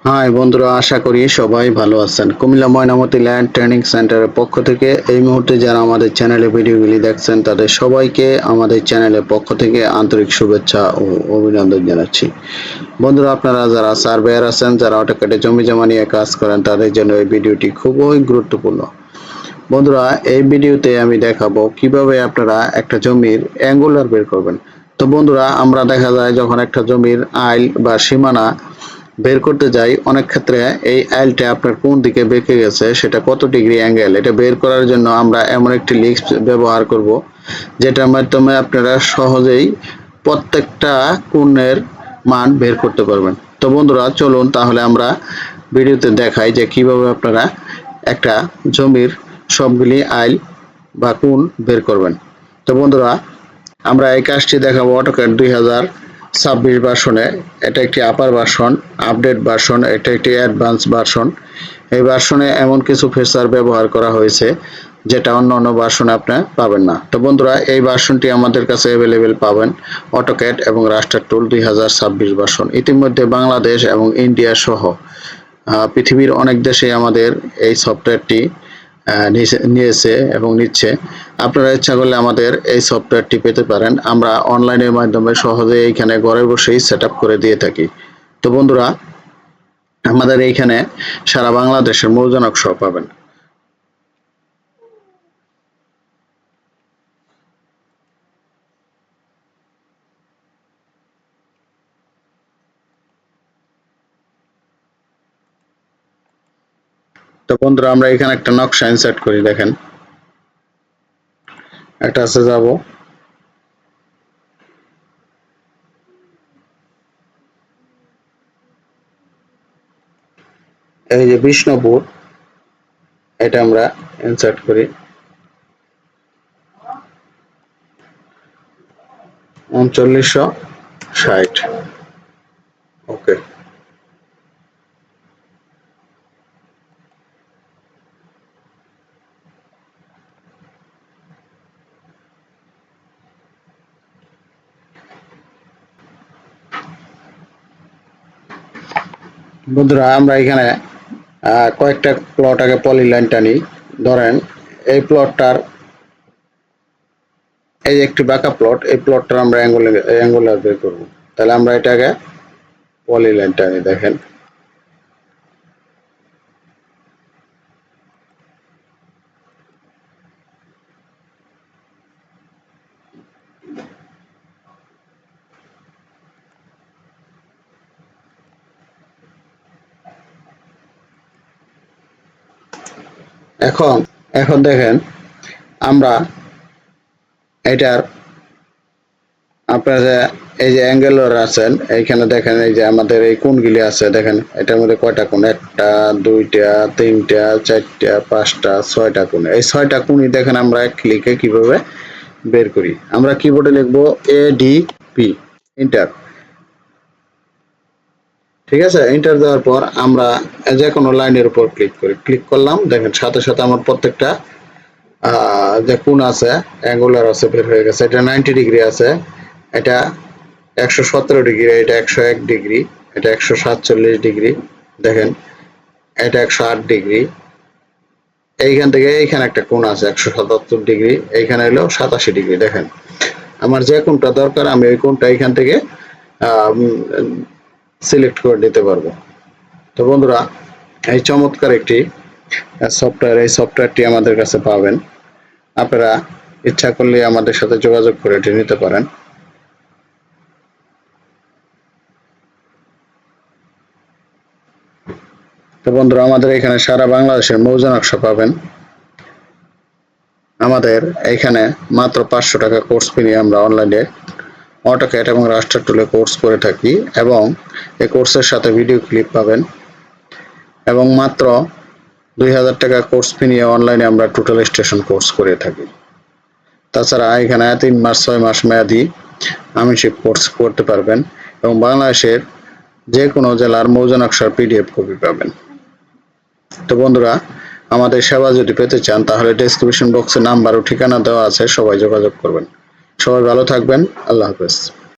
High বন্ধুরা, আশা করি সবাই ভালো আছেন। কুমিল্লা ময়নামতি ল্যান্ড ট্রেনিং সেন্টারের পক্ষ থেকে এই মুহূর্তে যারা আমাদের চ্যানেলে ভিডিওগুলি দেখছেন তাদের সবাইকে আমাদের চ্যানেলের পক্ষ থেকে আন্তরিক শুভেচ্ছা ও অভিনন্দন জানাচ্ছি। বন্ধুরা, আপনারা যারা সার্ভেয়ার আছেন, যারা অটোক্যাডে জমি জমা নিয়ে কাজ করেন, তাদের জন্য এই ভিডিওটি খুবই গুরুত্বপূর্ণ। বন্ধুরা, এই ভিডিওতে আমি দেখাবো কিভাবে আপনারা একটা জমির অ্যাঙ্গুলার বের করবেন। তো বন্ধুরা, আমরা দেখা যায় যখন একটা জমির আইল বা সীমানা বের করতে যাই, অনেক ক্ষেত্রে এই আইলটা আপনার কোন দিকে বেঁকে গেছে, সেটা কত ডিগ্রি অ্যাঙ্গেল, এটা বের করার জন্য আমরা এমন একটি লিস্ট ব্যবহার করব যেটার মাধ্যমে আপনারা সহজেই প্রত্যেকটা কোণের মান বের করতে পারবেন। তো বন্ধুরা, চলুন তাহলে আমরা ভিডিওতে দেখাই যে কিভাবে আপনারা একটা জমির সবগুলি আইল বা কোণ বের করবেন। তো বন্ধুরা, আমরা এই কাজটি দেখাবো অটোক্যাড 2026 ভার্সনে। এটা একটি আপার ভার্সন, আপডেট ভার্সন, এটা একটি অ্যাডভান্স ভার্সন। এই ভার্সনে এমন কিছু ফিচার ব্যবহার করা হয়েছে যেটা অন্য অন্য ভার্সনে আপনি পাবেন না। তো বন্ধুরা, এই ভার্সনটি আমাদের কাছে অ্যাভেলেবেল পাবেন অটোক্যাড এবং রাস্টার টুল 2026 ভার্সন। ইতিমধ্যে বাংলাদেশ এবং ইন্ডিয়া সহ পৃথিবীর অনেক দেশে আমাদের এই সফটওয়্যারটি নিয়েছে এবং নিচ্ছে। আপনারা ইচ্ছা করলে আমাদের এই সফটওয়্যারটি পেতে পারেন। আমরা অনলাইনের মাধ্যমে সহজে এইখানে ঘরে বসেই সেট করে দিয়ে থাকি। তো বন্ধুরা, আমাদের এইখানে সারা বাংলাদেশের মৌজা নকশা পাবেন। তো বন্ধুরা, আমরা এখানে একটা নকশা ইনসার্ট করি। দেখেন, একটা আছে যাব, এই যে বিষ্ণুপুর, এটা আমরা ইনসার্ট করি 3960। ওকে। বন্ধুরা, আমরা এখানে কয়েকটা প্লট আগে পলি লাইন টানি। ধরেন এই প্লটটার, এই একটি বাঁকা প্লট, এই প্লটটার আমরা অ্যাঙ্গুলার বের করবো। তাহলে আমরা এটাকে পলি লাইন টানি। দেখেন, এখন এখন দেখেন, আমরা এটার আপনারা যে এই যে অ্যাঙ্গেলর আছেন, এইখানে দেখেন এই যে আমাদের এই কোণগুলি আছে। দেখেন এটার মধ্যে কয়টা কোণ, একটা, দুইটা, তিনটা, চারটা, পাঁচটা, ছয়টা কোণ। এই ছয়টা কোণই দেখেন আমরা এক ক্লিকে কিভাবে বের করি। আমরা কিবোর্ডে লিখবো ADP, এন্টার। ঠিক আছে, এন্টার দেওয়ার পর আমরা যে কোনো লাইনের উপর ক্লিক করি। ক্লিক করলাম, দেখেন সাথে সাথে আমার প্রত্যেকটা যে কোণ আছে, অ্যাঙ্গুলার আছে, বের হয়ে গেছে। এটা 90 ডিগ্রি আছে, এটা 117 ডিগ্রি, এটা 101 ডিগ্রি, এটা 147 ডিগ্রি, দেখেন এটা 108 ডিগ্রি। এইখান থেকে এইখানে একটা কোণ আছে 177 ডিগ্রি, এইখানে হলো 87 ডিগ্রি। দেখেন আমার যে কোণটা দরকার আমি ওই কোণটা এইখান থেকে সিলেক্ট করে নিতে পারবো। তো বন্ধুরা, এই চমৎকার একটি সফটওয়্যার, এই সফটওয়্যারটি আমাদের কাছে পাবেন। আপনারা ইচ্ছা করলে আমাদের সাথে যোগাযোগ করে এটি নিতে পারেন। তো বন্ধুরা, আমাদের এখানে সারা বাংলাদেশের মৌজা নকশা পাবেন। আমাদের এখানে মাত্র 500 টাকা কোর্স ফি নিয়ে আমরা অনলাইনে অটোক্যাড এবং রাস্টার টুলে কোর্স করে থাকি, এবং এই কোর্সের সাথে ভিডিও ক্লিপ পাবেন। এবং মাত্র 2000 টাকা কোর্স ফি নিয়ে অনলাইনে আমরা টোটাল স্টেশন কোর্স করে থাকি। তাছাড়া এখানে 3 মাস 6 মাস মেয়াদি আমিনশিপ কোর্স করতে পারবেন, এবং বাংলাদেশের যে কোনো জেলার মৌজা নকশার PDF কপি পাবেন। তো বন্ধুরা, আমাদের সেবা যদি পেতে চান তাহলে ডেসক্রিপশন বক্সে নাম্বার ও ঠিকানা দেওয়া আছে, সবাই যোগাযোগ করবেন। সবাই ভালো থাকবেন। আল্লাহ হাফেজ।